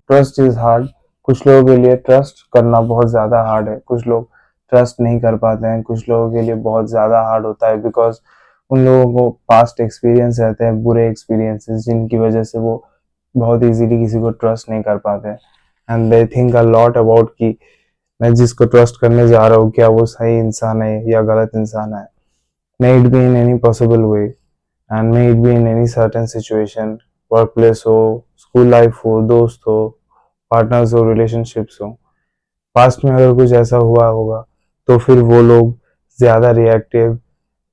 Trust is hard. कुछ लोगों के लिए ट्रस्ट करना बहुत ज़्यादा हार्ड है, कुछ लोग ट्रस्ट नहीं कर पाते हैं, कुछ लोगों के लिए बहुत ज़्यादा हार्ड होता है बिकॉज उन लोगों को पास्ट एक्सपीरियंस रहते हैं, बुरे एक्सपीरियंसेस, जिनकी वजह से वो बहुत इजीली किसी को ट्रस्ट नहीं कर पाते हैं। And they think a lot about कि मैं जिसको ट्रस्ट करने जा रहा हूँ क्या वो सही इंसान है या गलत इंसान है। May it be in any possible way and may it be in any certain situation, work place हो, स्कूल लाइफ हो, दोस्त हो, पार्टनर्स हो, रिलेशनशिप्स हो। पास्ट में अगर कुछ ऐसा हुआ होगा तो फिर वो लोग ज़्यादा रिएक्टिव,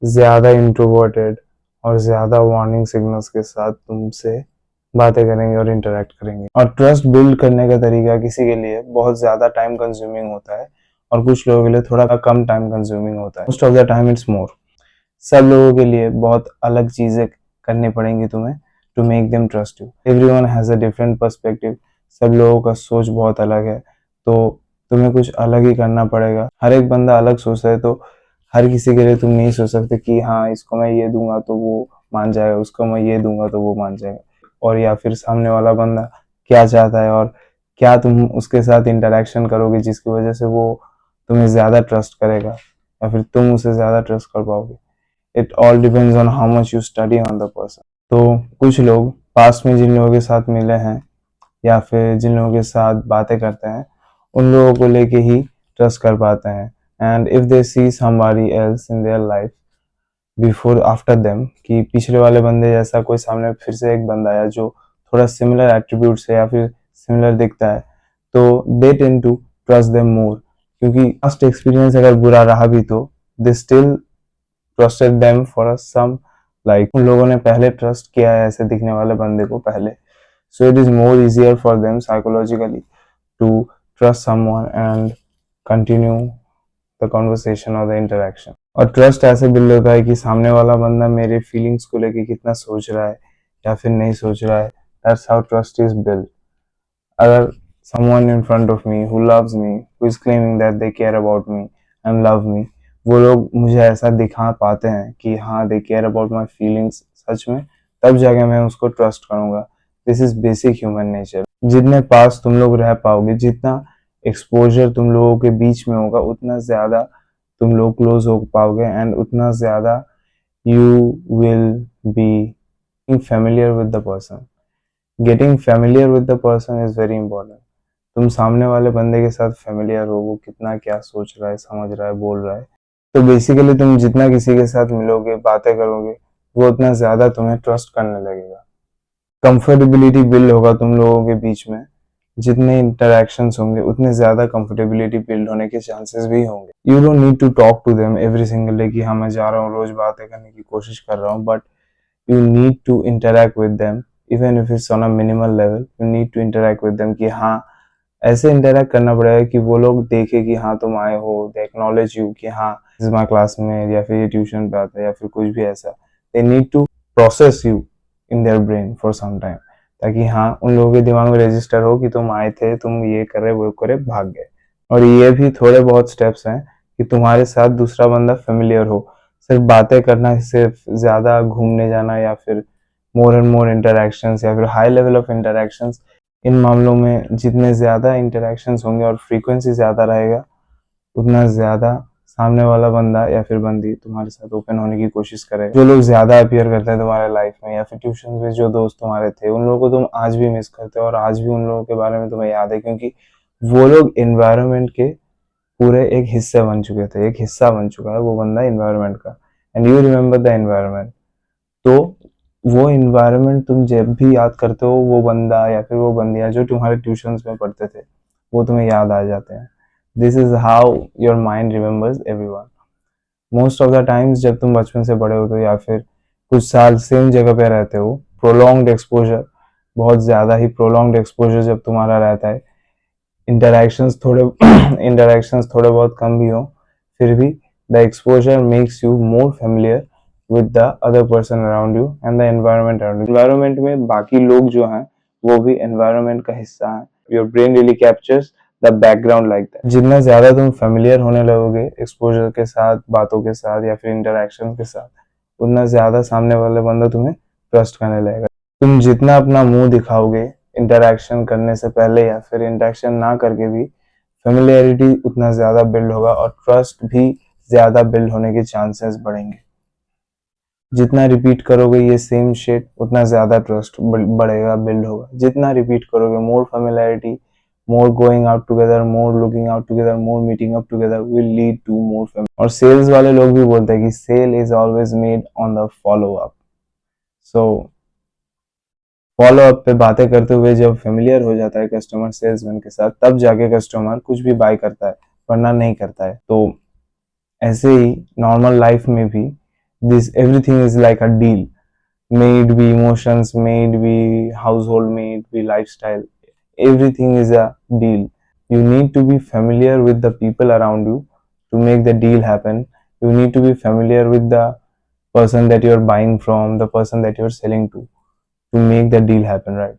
ज़्यादा इंट्रोवर्टेड और ज़्यादा वार्निंग सिग्नल्स के साथ तुमसे बातें करेंगे और इंटरेक्ट करेंगे। और ट्रस्ट बिल्ड करने का तरीका किसी के लिए बहुत ज़्यादा टाइम कंज्यूमिंग होता है और कुछ लोगों के लिए थोड़ा कम टाइम कंज्यूमिंग होता है। Most of the time it's more. सब लोगों के लिए बहुत अलग चीज़ें करनी पड़ेंगी तुम्हें to make them trust you. Everyone has a different perspective. सब लोगों का सोच बहुत अलग है, तो तुम्हें कुछ अलग ही करना पड़ेगा। हर एक बंदा अलग सोचता है, तो हर किसी के लिए तुम नहीं सोच सकते कि हाँ इसको मैं ये दूंगा तो वो मान जाएगा, उसको मैं ये दूंगा तो वो मान जाएगा, और या फिर सामने वाला बंदा क्या चाहता है और क्या तुम उसके साथ इंटरेक्शन करोगे जिसकी वजह से वो तुम्हें ज़्यादा ट्रस्ट करेगा या फिर तुम उसे ज़्यादा ट्रस्ट कर पाओगे। It all depends on how much you study on the person. तो कुछ लोग पास्ट में जिन लोगों के साथ मिले हैं या फिर जिन लोगों के साथ बातें करते हैं उन लोगों को लेके ही ट्रस्ट कर पाते हैं। And if they see somebody else in their life before after them, कि पिछले वाले बंदे जैसा कोई सामने फिर से एक बंदा आया जो थोड़ा सिमिलर एट्रीब्यूट्स है या फिर सिमिलर दिखता है, तो they tend to trust them more. क्योंकि पास्ट एक्सपीरियंस अगर बुरा रहा भी तो they still trusted them for some, like उन लोगों ने पहले ट्रस्ट किया है ऐसे दिखने वाले बंदे को पहले, so it is more easier for them psychologically to trust someone and continue the conversation और द इंटरेक्शन। और ट्रस्ट ऐसे बिल्ड होता है कि सामने वाला बंदा मेरे फीलिंग्स को लेके कितना सोच रहा है या फिर नहीं सोच रहा है। That's how trust is build. अगर someone in front of me who loves me, who is claiming that they care about me and love me, वो लोग मुझे ऐसा दिखा पाते हैं कि हाँ they care about my feelings सच में, तब जाके मैं उसको ट्रस्ट करूँगा। This is basic human nature. जितने पास तुम लोग रह पाओगे, जितना एक्सपोजर तुम लोगों के बीच में होगा, उतना ज़्यादा तुम लोग क्लोज हो पाओगे एंड उतना ज़्यादा you will be familiar with the person. Getting familiar with the person is very important. तुम सामने वाले बंदे के साथ फेमिलियर हो, वो कितना क्या सोच रहा है, समझ रहा है, बोल रहा है। तो बेसिकली तुम जितना किसी के साथ मिलोगे, बातें करोगे, वो उतना ज़्यादा तुम्हें ट्रस्ट करने लगेगा। कंफर्टेबिलिटी बिल्ड होगा तुम लोगों के बीच में। जितने इंटरेक्शंस होंगे उतने ज़्यादा कंफर्टेबिलिटी बिल्ड होने के चांसेस भी होंगे। You don't need to talk to them every single day कि हाँ मैं जा रहा हूँ, रोज़ बातें करने की कोशिश कर रहा हूँ, but you need to interact with them even if it's on a minimal level. You need to interact with them कि हाँ ऐसे इंटरेक्ट करना पड़ेगा कि वो लोग देखे कि हाँ तुम आए हो, दे एक्नॉलेज यू कि हाँ दिस इज माई क्लासमेट या फिर ये ट्यूशन पे आता है या फिर कुछ भी ऐसा। They need to process you in their brain for some time, ताकि हाँ उन लोगों के दिमाग में रजिस्टर हो कि तुम आए थे, तुम ये करे वो करे, भाग गए। और ये भी थोड़े बहुत स्टेप्स हैं कि तुम्हारे साथ दूसरा बंदा फेमिलियर हो। सिर्फ बातें करना, सिर्फ ज़्यादा घूमने जाना या फिर मोर एंड मोर इंटरेक्शंस या फिर हाई लेवल ऑफ इंटरेक्शंस, इन मामलों में जितने ज़्यादा इंटरेक्शंस होंगे और फ्रीक्वेंसी ज़्यादा रहेगा, उतना ज़्यादा सामने वाला बंदा या फिर बंदी तुम्हारे साथ ओपन होने की कोशिश करेगा। जो लोग ज़्यादा अपीयर करते हैं तुम्हारे लाइफ में या फिर ट्यूशन में जो दोस्त तुम्हारे थे, उन लोगों को तुम आज भी मिस करते हो और आज भी उन लोगों के बारे में तुम्हें याद है, क्योंकि वो लोग इन्वायरमेंट के पूरे एक हिस्से बन चुके थे, एक हिस्सा बन चुका है वो बंदा इन्वायरमेंट का, and you remember the environment. तो वो इन्वायरमेंट तुम जब भी याद करते हो, वो बंदा या फिर वो बंदियां जो तुम्हारे ट्यूशंस में पढ़ते थे, वो तुम्हें याद आ जाते हैं। This is how your mind remembers everyone. Most of the times जब तुम बचपन से बड़े होते हो या फिर कुछ साल सेम जगह पे रहते हो, प्रोलॉन्ग्ड एक्सपोजर, बहुत ज़्यादा ही प्रोलॉन्ग्ड एक्सपोजर जब तुम्हारा रहता है, इंटरेक्शंस थोड़े इंटरेक्शंस थोड़े बहुत कम भी हो, फिर भी the exposure makes you more familiar with the other person around you and the environment around you. Environment में बाकी लोग जो हैं वो भी एनवायरनमेंट का हिस्सा है। Your brain really captures the background like that. जितना ज्यादा तुम फेमिलियर होने लगोगे एक्सपोजर के साथ, बातों के साथ या फिर इंटरेक्शन के साथ, उतना ज्यादा सामने वाले बंदा तुम्हें ट्रस्ट करने लगेगा। तुम जितना अपना मुंह दिखाओगे, इंटरेक्शन करने से पहले या फिर इंटरेक्शन ना करके भी फेमिलियरिटी उतना ज़्यादा बिल्ड होगा और ट्रस्ट भी ज़्यादा बिल्ड होने के चांसेस बढ़ेंगे। जितना रिपीट करोगे ये सेम शिट उतना ज़्यादा ट्रस्ट बढ़ेगा, बिल्ड होगा। जितना रिपीट करोगे, मोर familiarity, more going out together, more looking out together, more meeting up together will lead to more family। और सेल्स वाले लोग भी बोलते हैं कि sale is always made on the follow up. So follow up पे बातें करते हुए जब फेमिलियर हो जाता है कस्टमर सेल्समैन के साथ, तब जाके कस्टमर कुछ भी बाय करता है, वरना नहीं करता है। तो ऐसे ही नॉर्मल लाइफ में भी this everything is like a deal, may it be emotions, may it be household, may it be lifestyle, everything is a deal. You need to be familiar with the people around you to make the deal happen. You need to be familiar with the person that you're buying from, the person that you're selling to make the deal happen, right?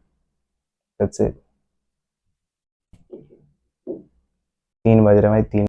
That's it. 3 बज रहे हैं भाई, 3